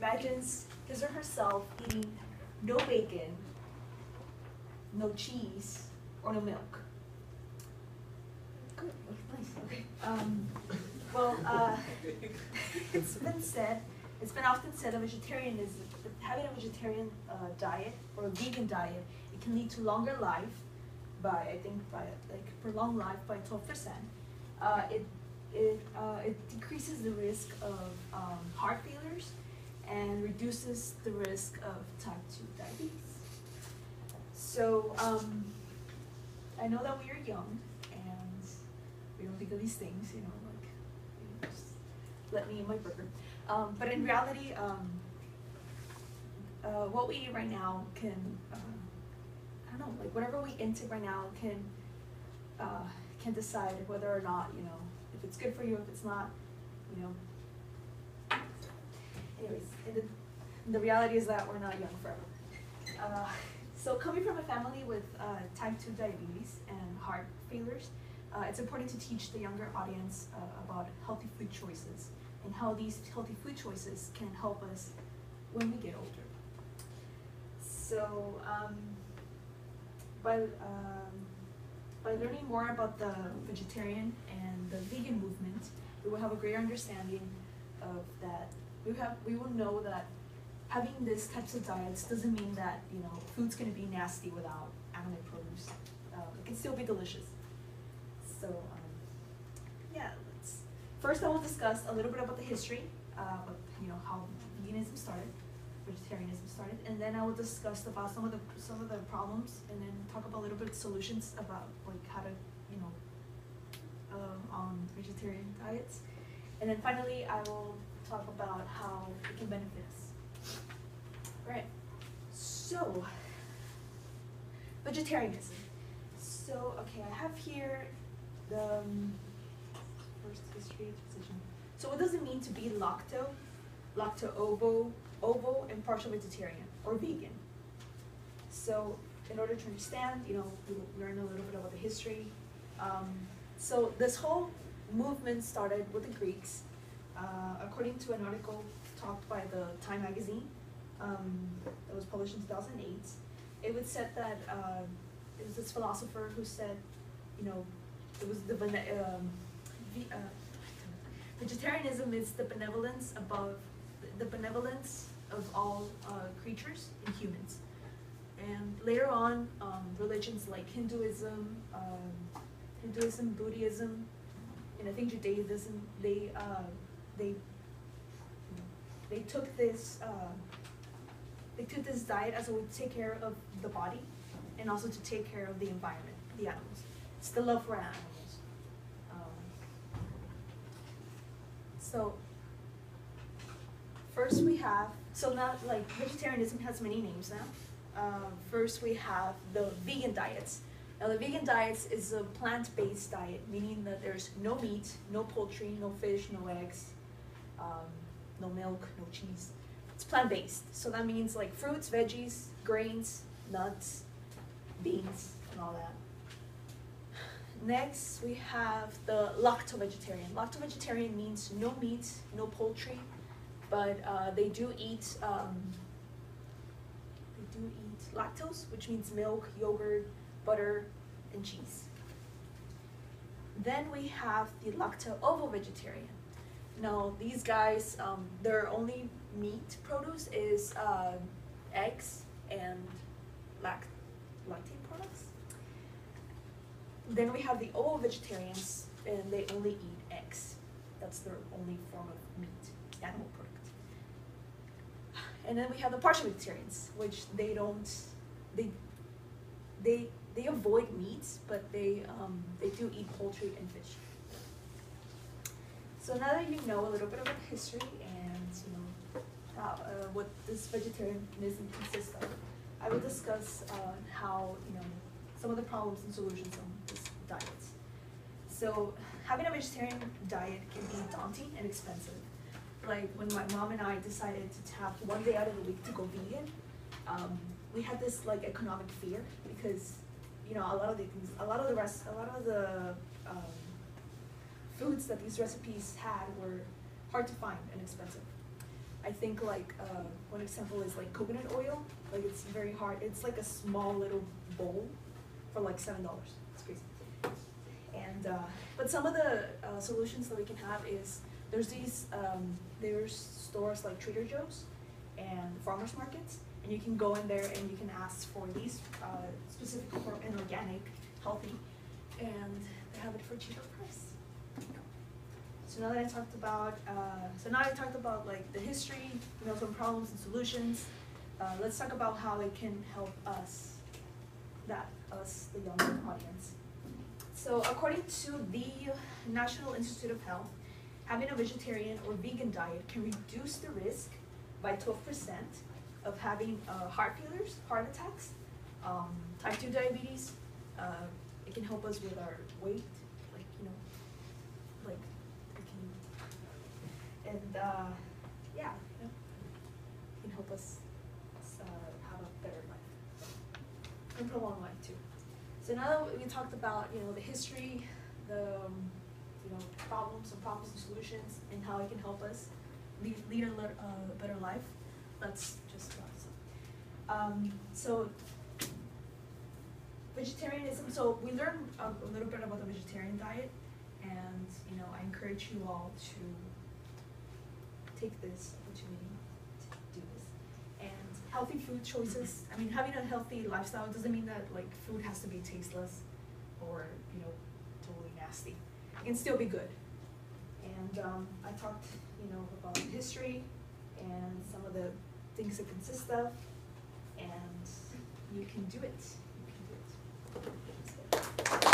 imagines his or herself eating no bacon, no cheese, or no milk. Good, nice, okay. It's been often said that having a vegetarian diet or a vegan diet, it can lead to longer life by prolonged life by 12%. It decreases the risk of heart failures and reduces the risk of type 2 diabetes. So I know that we are young and we don't think of these things, just let me eat my burger. But in reality, what we eat right now can, I don't know, whatever we intake right now can decide whether or not, if it's good for you, if it's not, Anyways, the reality is that we're not young forever. So coming from a family with type 2 diabetes and heart failures, it's important to teach the younger audience about healthy food choices and how these healthy food choices can help us when we get older. So by learning more about the vegetarian and the vegan movement, we will have a greater understanding of that. We will know that having these types of diets doesn't mean that food's going to be nasty without animal produce. It can still be delicious. So first I will discuss a little bit about the history of how veganism started, vegetarianism started, and then I will discuss about some of the problems, and then talk about a little bit of solutions about how to on vegetarian diets, and then finally I will talk about how it can benefit us. Right. So vegetarianism. So I have here the first history position. So what does it mean to be lacto-ovo, and partial vegetarian or vegan? So in order to understand, we learn a little bit about the history. So this whole movement started with the Greeks, according to an article talked by the Time magazine that was published in 2008. It was said that it was this philosopher who said, it was vegetarianism is the benevolence of all creatures and humans. And later on, religions like Hinduism, Buddhism, and I think Judaism, they took this diet as a way to take care of the body and also to take care of the environment, the animals. It's the love for animals. So first we have, now vegetarianism has many names now. First we have the vegan diets. Now the vegan diets is a plant-based diet, meaning that there's no meat, no poultry, no fish, no eggs, no milk, no cheese. It's plant-based, so that means fruits, veggies, grains, nuts, beans, and all that. Next, we have the lacto-vegetarian. Lacto-vegetarian means no meat, no poultry, but they do eat lactose, which means milk, yogurt, butter, and cheese. Then we have the lacto-ovo-vegetarian. Now, these guys, their only meat produce is eggs and lactate products. Then we have the ovo-vegetarians, and they only eat eggs. That's their only form of meat, animal product. And then we have the partial vegetarians, which they avoid meats, but they do eat poultry and fish. So now that you know a little bit about history and what this vegetarianism consists of, I will discuss how some of the problems and solutions on this diet. So having a vegetarian diet can be daunting and expensive. Like when my mom and I decided to have one day out of the week to go vegan, we had this economic fear because a lot of the foods that these recipes had were hard to find and expensive. I think like one example is like coconut oil. Like it's very hard. It's like a small little bowl for like $7. It's crazy. And but some of the solutions that we can have is there's these there's stores like Trader Joe's and farmers markets, and you can go in there and you can ask for these specifically for an organic, healthy, and they have it for a cheaper price. So now that I talked about like the history, you know, some problems and solutions. Let's talk about how it can help us, the younger audience. So according to the National Institute of Health, having a vegetarian or vegan diet can reduce the risk by 12% of having heart failures, heart attacks, type 2 diabetes. It can help us with our weight, like, you know, like, it can, and yeah, you know, it can help us have a better life and prolong life too. So now that we talked about, you know, the history, the you know, problems and solutions, and how it can help us lead a better life, let's just wrap this up. So vegetarianism. So we learned a little bit about the vegetarian diet, and you know, I encourage you all to take this opportunity to do this. And healthy food choices. I mean, having a healthy lifestyle doesn't mean that like food has to be tasteless or, you know, totally nasty. It can still be good. And I talked, you know, about history and some of the things it consists of, and you can do it.